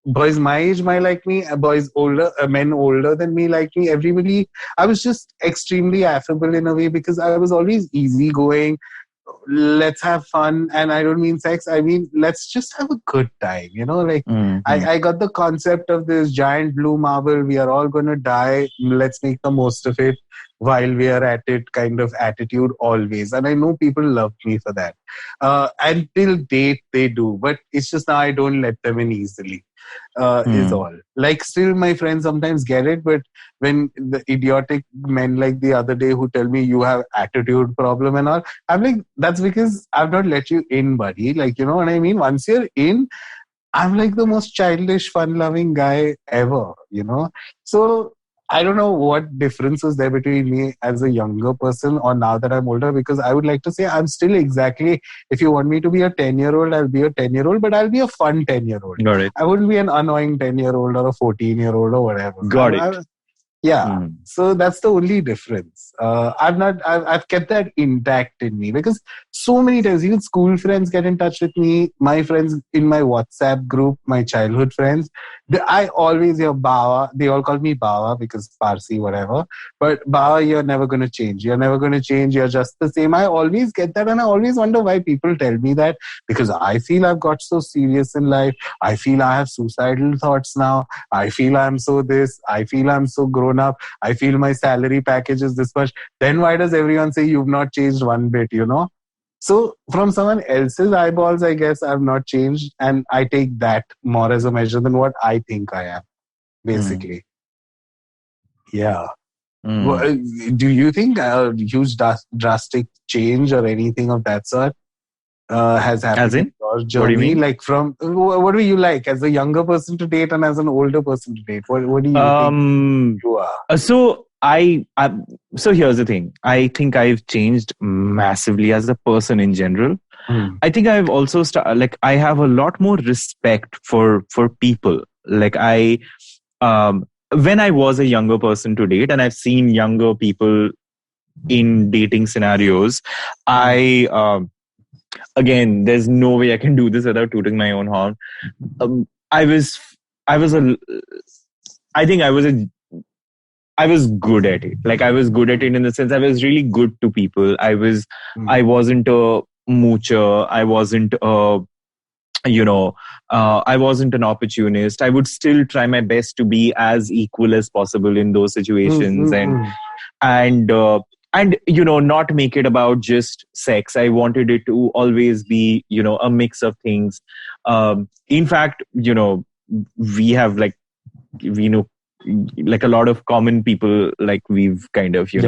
boys my age might like me, boys older, men older than me like me, everybody. I was just extremely affable in a way because I was always easygoing. Let's have fun, and I don't mean sex, I mean let's just have a good time, like I got the concept of this giant blue marble, we are all gonna die, let's make the most of it while we are at it kind of attitude always. And I know people love me for that, until date they do, but it's just now I don't let them in easily, is all. Like, still my friends sometimes get it, but when the idiotic men like the other day who tell me you have attitude problem and all, I'm like, that's because I've not let you in, buddy. Like, you know what I mean? Once you're in, I'm like the most childish, fun-loving guy ever, So I don't know what difference is there between me as a younger person or now that I'm older, because I would like to say I'm still exactly, if you want me to be a 10-year-old, I'll be a 10-year-old, but I'll be a fun 10-year-old. Got it. I wouldn't be an annoying 10-year-old or a 14-year-old or whatever. Got it. Yeah. So that's the only difference. I've kept that intact in me, because so many times even school friends get in touch with me, my friends in my WhatsApp group, my childhood friends, I always hear Bawa. They all call me Bawa because Parsi, whatever. But Bawa, you're never going to change. You're never going to change. You're just the same. I always get that, and I always wonder why people tell me that, because I feel I've got so serious in life. I feel I have suicidal thoughts now. I feel I'm so this. I feel I'm so grown up. I feel my salary package is this much. Then why does everyone say you've not changed one bit, So from someone else's eyeballs, I guess I've not changed, and I take that more as a measure than what I think I am, basically. Yeah. Well, do you think a huge drastic change or anything of that sort has happened as in? in your journey? What do you mean? Like, from what do you like as a younger person to date and as an older person to date? What do you think you are? So here's the thing. I think I've changed massively as a person in general. I think I've also I have a lot more respect for people. Like when I was a younger person to date, and I've seen younger people in dating scenarios, again, there's no way I can do this without tooting my own horn. I was good at it. Like I was good at it in the sense I was really good to people. I wasn't a moocher. I wasn't I wasn't an opportunist. I would still try my best to be as equal as possible in those situations, and not make it about just sex. I wanted it to always be, a mix of things. In fact, we have like a lot of common people, like we've kind of, we've.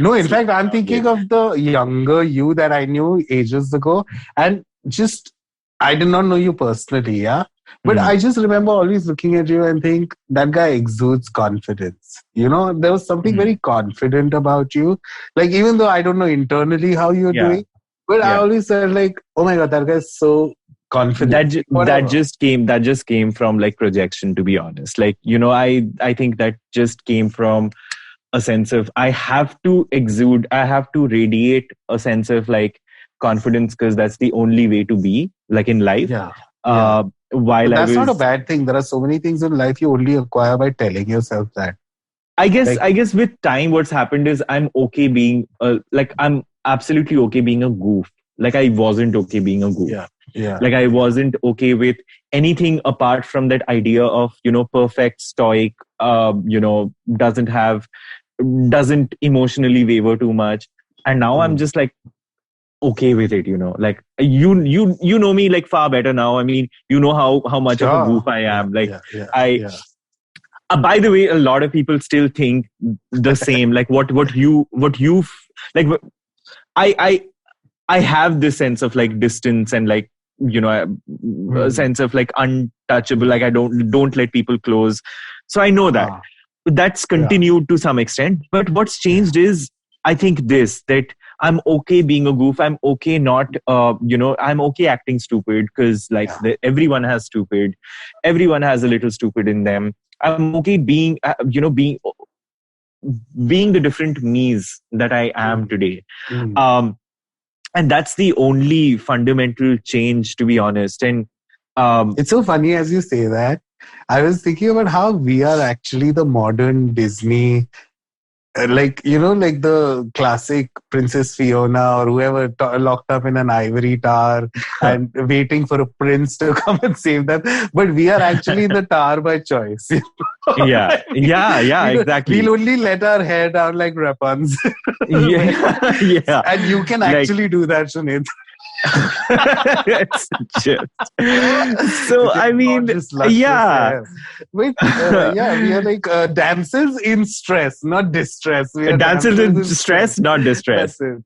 No, in fact, I'm thinking of the younger you that I knew ages ago, and just, I did not know you personally, yeah? But I just remember always looking at you and think, that guy exudes confidence. There was something very confident about you. Like, even though I don't know internally how you're doing, but I always said like, oh my God, that guy's so confident. That just came from like projection, to be honest. Like, I think that just came from a sense of I have to radiate a sense of like confidence, because that's the only way to be like in life. That's not a bad thing. There are so many things in life you only acquire by telling yourself that. I guess with time, what's happened is I'm okay being I'm absolutely okay being a goof. Like I wasn't okay being a goof. Like I wasn't okay with anything apart from that idea of, perfect stoic, doesn't emotionally waver too much. And now I'm just like okay with it, like you know me like far better now. I mean, how much of a goof I am. By the way, a lot of people still think the same. Like what you like. I have this sense of like distance and like, a sense of like untouchable. Like I don't let people close. So I know that that's continued to some extent. But what's changed is, I think that I'm okay being a goof. I'm okay not, I'm okay acting stupid, because like everyone has stupid. Everyone has a little stupid in them. I'm okay being, being the different me's that I am today. And that's the only fundamental change, to be honest. And it's so funny as you say that. I was thinking about how we are actually the modern Disney, like the classic Princess Fiona or whoever locked up in an ivory tower and waiting for a prince to come and save them. But we are actually the tower by choice. Exactly. We'll only let our hair down like Rapunzel. And you can actually do that, Sunetro. So I mean, we are like damsels in stress, not distress. We are damsels in stress, not distress. So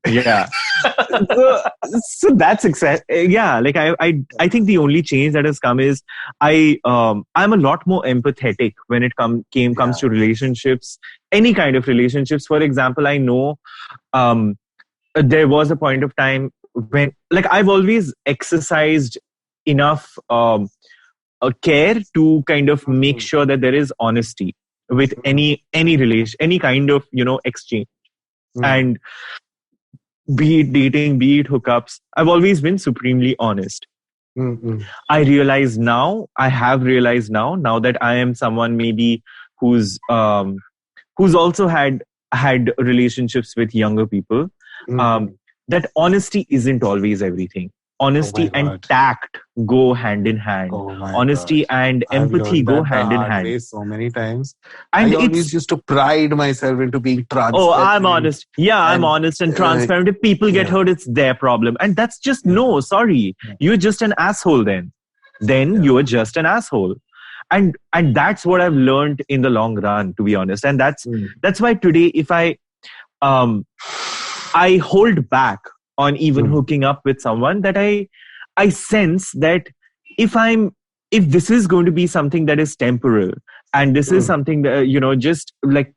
that's exactly. Like I think the only change that has come is I'm a lot more empathetic when it comes to relationships, any kind of relationships. For example, I know there was a point of time when, like, I've always exercised enough care to kind of make sure that there is honesty with any relation, any kind of exchange, and be it dating, be it hookups. I've always been supremely honest. I have realized now that I am someone maybe who's also had relationships with younger people. That honesty isn't always everything. Honesty and tact go hand in hand. Honesty and empathy go hand in hand. So many times. And I always used to pride myself into being transparent. Oh, I'm honest. Yeah, I'm honest and transparent. If people get hurt, it's their problem. And that's just, no, sorry. You're just an asshole then. You're just an asshole. And that's what I've learned in the long run, to be honest. And that's why today, if I hold back on even hooking up with someone, that I sense that if this is going to be something that is temporal, and this is something that, just like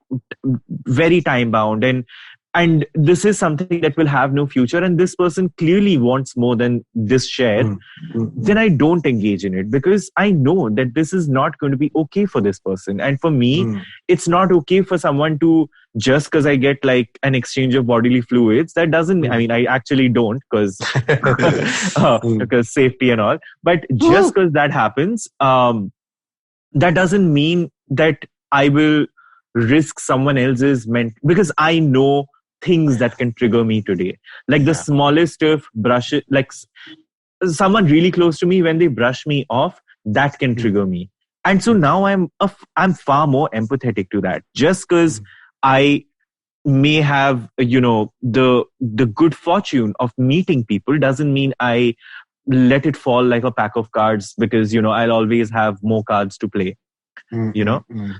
very time bound, and and this is something that will have no future, and this person clearly wants more than this share, then I don't engage in it, because I know that this is not going to be okay for this person. And for me, it's not okay for someone to, just because I get like an exchange of bodily fluids, that doesn't, I mean, I actually don't, because safety and all, but just because that happens, that doesn't mean that I will risk someone else's because I know things that can trigger me today. Like the smallest of brushes, like someone really close to me, when they brush me off, that can trigger me. And so now I'm far more empathetic to that. Just because I may have, the good fortune of meeting people doesn't mean I let it fall like a pack of cards, because, I'll always have more cards to play,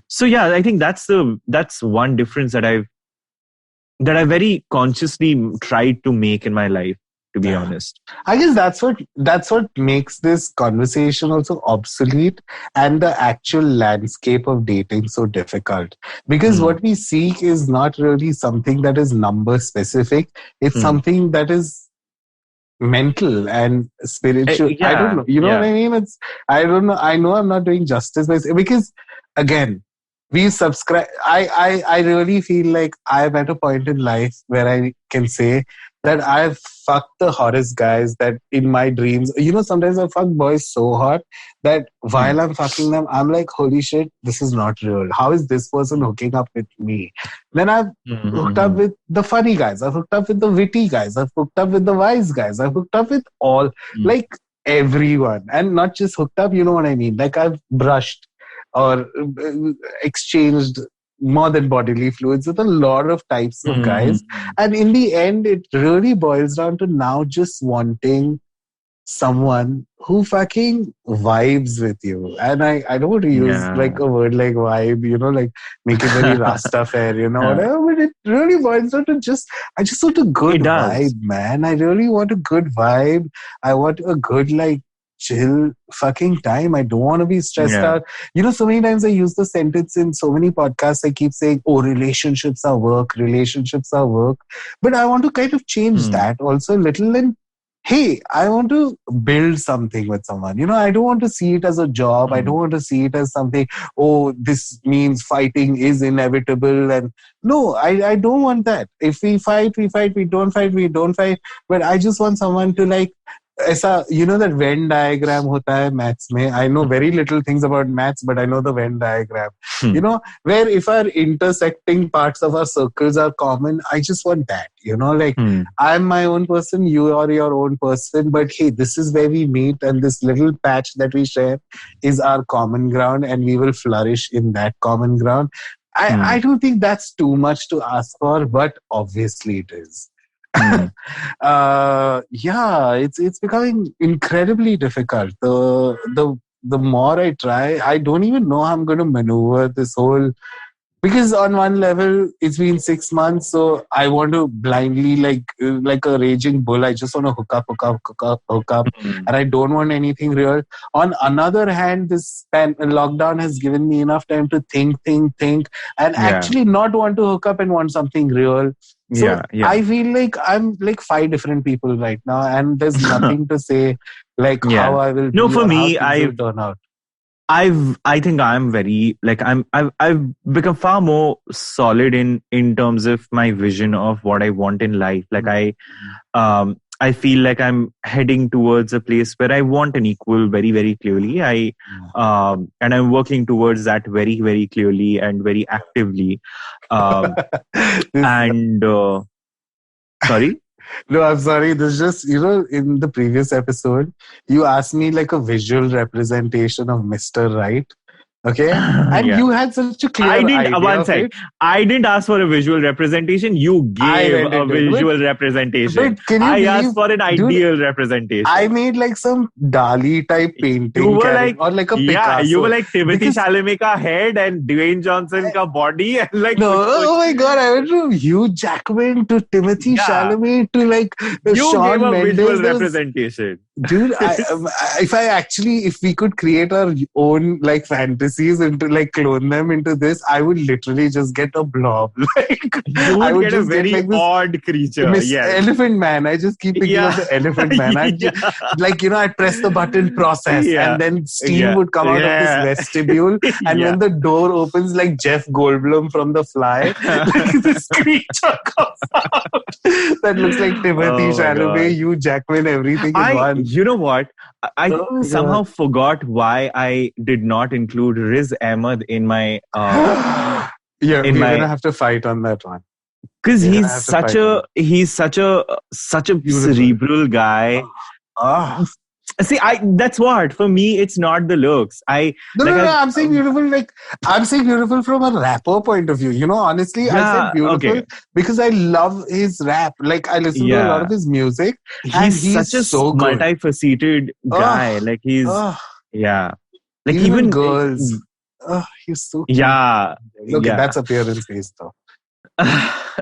So yeah, I think that's one difference that I very consciously tried to make in my life, to be honest. I guess that's what makes this conversation also obsolete, and the actual landscape of dating so difficult. Because what we seek is not really something that is number specific. It's something that is mental and spiritual. I don't know. You know what I mean? I don't know. I know I'm not doing justice because, again, we subscribe. I really feel like I'm at a point in life where I can say that I've fucked the hottest guys that in my dreams. Sometimes I fuck boys so hot that while I'm fucking them, I'm like, holy shit, this is not real. How is this person hooking up with me? Then I've hooked up with the funny guys. I've hooked up with the witty guys. I've hooked up with the wise guys. I've hooked up with all, like everyone. And not just hooked up, you know what I mean? Like I've brushed or exchanged more than bodily fluids with a lot of types of guys. And in the end, it really boils down to now just wanting someone who fucking vibes with you. And I don't want to use like a word like vibe, like make it very Rasta fair, whatever. But it really boils down to I just want a good vibe, man. I really want a good vibe. I want a good, like, chill fucking time. I don't want to be stressed out. So many times I use the sentence in so many podcasts. I keep saying, oh, relationships are work. But I want to kind of change that also a little. And hey, I want to build something with someone. I don't want to see it as a job. I don't want to see it as something, oh, this means fighting is inevitable. And no, I don't want that. If we fight, we fight. We don't fight, we don't fight. But I just want someone to, like, ऐसा, that Venn diagram होता है maths में. I know very little things about maths, but I know the Venn diagram. Where if our intersecting parts of our circles are common, I just want that. Like I'm my own person, you are your own person, but hey, this is where we meet, and this little patch that we share is our common ground, and we will flourish in that common ground. I don't think that's too much to ask for, but obviously it is. It's becoming incredibly difficult. The more I try, I don't even know how I'm going to maneuver this whole. Because on one level, it's been 6 months, so I want to blindly, like a raging bull, I just want to hook up, and I don't want anything real. On another hand, this lockdown has given me enough time to think, and actually not want to hook up and want something real. So I feel like I'm like 5 different people right now, and there's nothing to say how I will. No, for me, will turn out. I think I'm very I've become far more solid in terms of my vision of what I want in life. I feel like I'm heading towards a place where I want an equal very, very clearly. And I'm working towards that very, very clearly and very actively. Sorry. No, I'm sorry. This just, in the previous episode, you asked me like a visual representation of Mr. Right. Okay. And you had such a clear idea. One sec. I didn't ask for a visual representation. You gave a visual representation. I asked for an ideal representation. I made like some Dali type painting. You were like, or like a Picasso. You were like Timothy Chalamet ka head and Dwayne Johnson ka body. And oh my God. I went from Hugh Jackman to Timothy Chalamet to like Shawn Mendes. You gave a visual representation. Dude, if we could create our own like fantasy idiosyncrasies into like clone them into this, I would literally just get a blob. Like you I would would get a just very like this odd creature. Yes. Elephant Man. I just keep thinking of the Elephant Man. Like, I'd press the button, process, and then steam would come out of this vestibule. And when the door opens, like Jeff Goldblum from The Fly, like this creature comes out that looks like Timothy Chalamet, Hugh Jackman, everything in one. You know what? I somehow forgot why I did not include Riz Ahmed in my. We're gonna have to fight on that one. Because he's such a cerebral guy. See, that's what for me. It's not the looks. I'm saying beautiful. Like I'm saying beautiful from a rapper point of view. Honestly, I said beautiful because I love his rap. Like I listen to a lot of his music. He's such a so multifaceted guy. Like he's like even girls. He's so cute. That's appearance based though.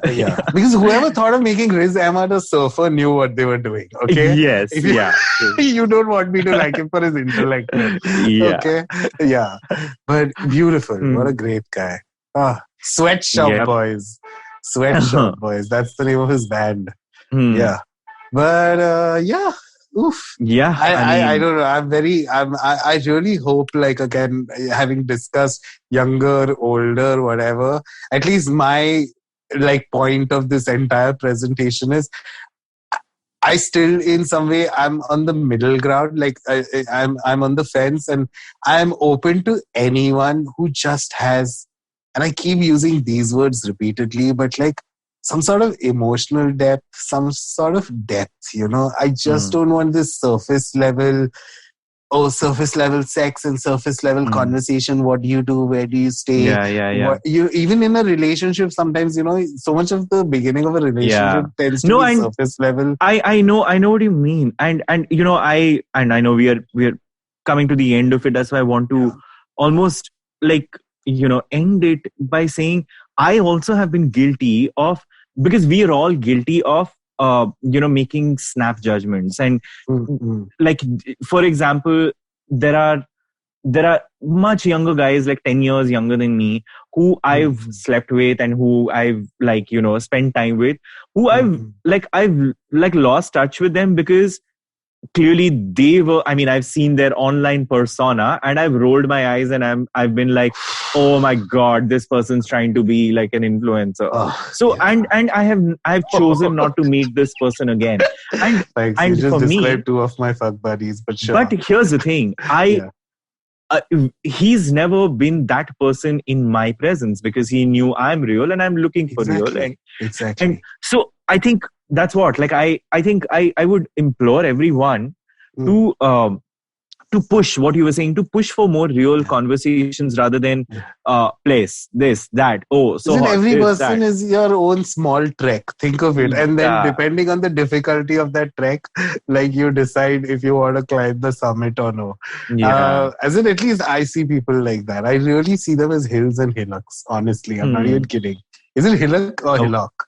Because whoever thought of making Riz Ahmed a surfer knew what they were doing. Okay. Yes. You don't want me to like him for his intellect. Okay. Yeah. But beautiful. What a great guy. Sweatshop Boys. Sweatshop Boys. That's the name of his band. Yeah. But oof. Yeah. I don't know. I really hope, like, again, having discussed younger, older, whatever, at least my point of this entire presentation is I still in some way I'm on the middle ground. Like I'm on the fence, and I'm open to anyone who just has, and I keep using these words repeatedly, but like some sort of emotional depth, some sort of depth, I just don't want this surface level sex and surface level conversation. What do you do? Where do you stay? Even in a relationship, sometimes, so much of the beginning of a relationship tends to be surface level. I know what you mean. And I know we are coming to the end of it. That's why I want to almost end it by saying, I also have been guilty of, because we are all guilty of, making snap judgments. And like, for example, there are much younger guys, like 10 years younger than me, who I've slept with and who I've spent time with, who I've lost touch with them because clearly they were, I've seen their online persona and I've rolled my eyes and I've been like, oh my God, this person's trying to be like an influencer. And I've chosen not to meet this person again. And, thanks. You just described two of my fuck buddies, but sure. But here's the thing. He's never been that person in my presence because he knew I'm real and I'm looking for real. And so I think that's what, like, I think I would implore everyone to push what you were saying, to push for more real conversations rather than place, this, that. Oh, so hot, every this, person that. is your own small trek. Think of it. And then depending on the difficulty of that trek, like you decide if you want to climb the summit or no. As in, at least I see people like that. I really see them as hills and hillocks, honestly. I'm not even kidding. Is it hillock or hillock?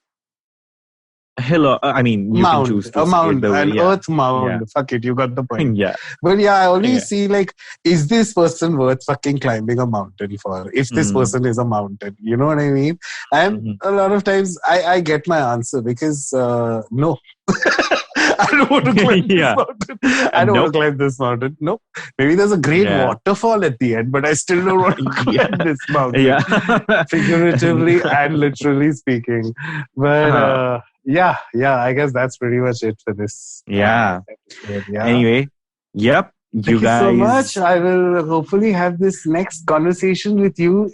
Hillock. You mound, can choose to a mound, an earth mound. Yeah. Fuck it, you got the point. But I always see, like, is this person worth fucking climbing a mountain for? If this person is a mountain, you know what I mean? And a lot of times I get my answer because no. I don't want to climb this mountain. I don't want to climb this mountain. Nope. Maybe there's a great waterfall at the end, but I still don't want to climb this mountain. Figuratively and literally speaking. But I guess that's pretty much it for this. Anyway, you Thank you guys so much. I will hopefully have this next conversation with you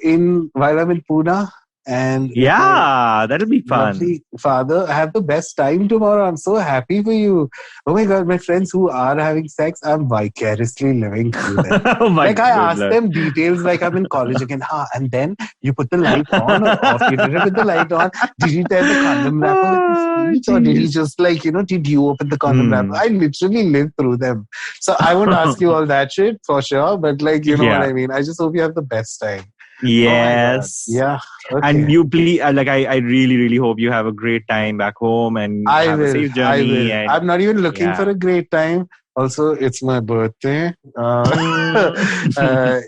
while I'm in Pune. And that'll be fun. Lovely father, have the best time tomorrow. I'm so happy for you. Oh my God, my friends who are having sex, I'm vicariously living through them. I ask them details like I'm in college again. And then you put the light on or off. You did it with the light on. Did you tie the condom wrapper with the speech? Or did he just did you open the condom wrapper? I literally live through them. So I won't ask you all that shit for sure. But you know what I mean. I just hope you have the best time. Yes. Okay. And you please, I really, really hope you have a great time back home and have a safe journey. I'm not even looking for a great time. Also, it's my birthday.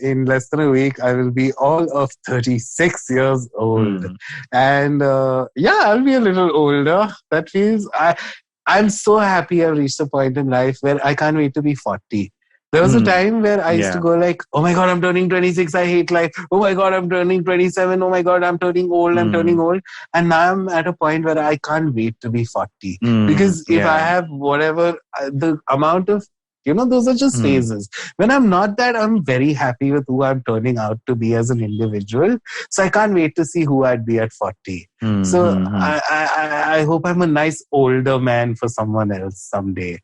In less than a week, I will be all of 36 years old. And I'll be a little older. That feels... I'm so happy I've reached a point in life where I can't wait to be 40. There was a time where I used to go like, oh my God, I'm turning 26. I hate life. Oh my God, I'm turning 27. Oh my God, I'm turning old. I'm turning old. And now I'm at a point where I can't wait to be 40. Because if I have whatever, the amount of, those are just phases. When I'm not that, I'm very happy with who I'm turning out to be as an individual. So I can't wait to see who I'd be at 40. So I hope I'm a nice older man for someone else someday.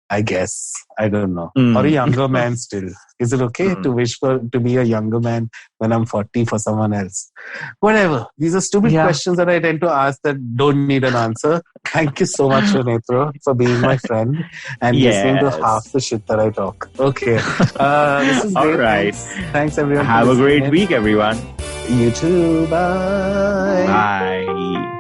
I guess. I don't know. Or a younger man still. Is it okay to wish to be a younger man when I'm 40 for someone else? Whatever. These are stupid questions that I tend to ask that don't need an answer. Thank you so much, Sunetro, for being my friend and listening to half the shit that I talk. Okay. This is great. All right. Thanks everyone. Have a great week, everyone. You too. Bye. Bye.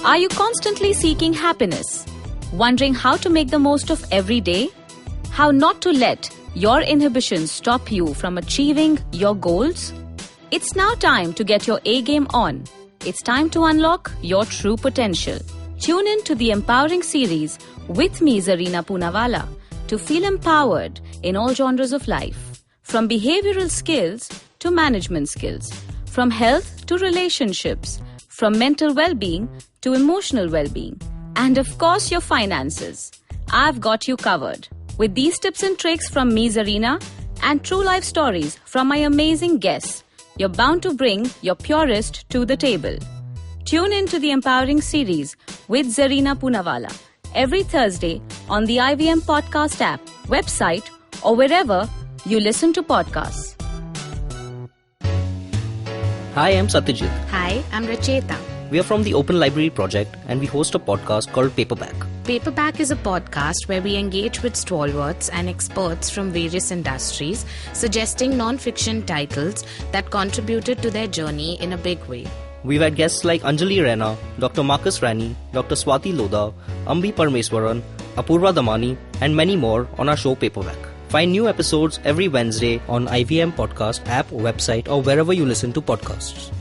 Are you constantly seeking happiness? Wondering how to make the most of every day? How not to let your inhibitions stop you from achieving your goals? It's now time to get your A game on. It's time to unlock your true potential. Tune in to the Empowering series with me, Zarina Poonawalla, to feel empowered in all genres of life. From behavioral skills to management skills. From health to relationships. From mental well-being to emotional well-being. And of course, your finances. I've got you covered. With these tips and tricks from me, Zarina, and true life stories from my amazing guests, you're bound to bring your purest to the table. Tune in to the Empowering series with Zarina Poonawalla every Thursday on the IVM Podcast app, website, or wherever you listen to podcasts. Hi, I'm Satyajit. Hi, I'm Racheta. We are from the Open Library Project and we host a podcast called Paperback. Paperback is a podcast where we engage with stalwarts and experts from various industries, suggesting non-fiction titles that contributed to their journey in a big way. We've had guests like Anjali Raina, Dr. Marcus Rani, Dr. Swati Lodha, Ambi Parmeswaran, Apurva Damani, and many more on our show Paperback. Find new episodes every Wednesday on IVM Podcast app, website, or wherever you listen to podcasts.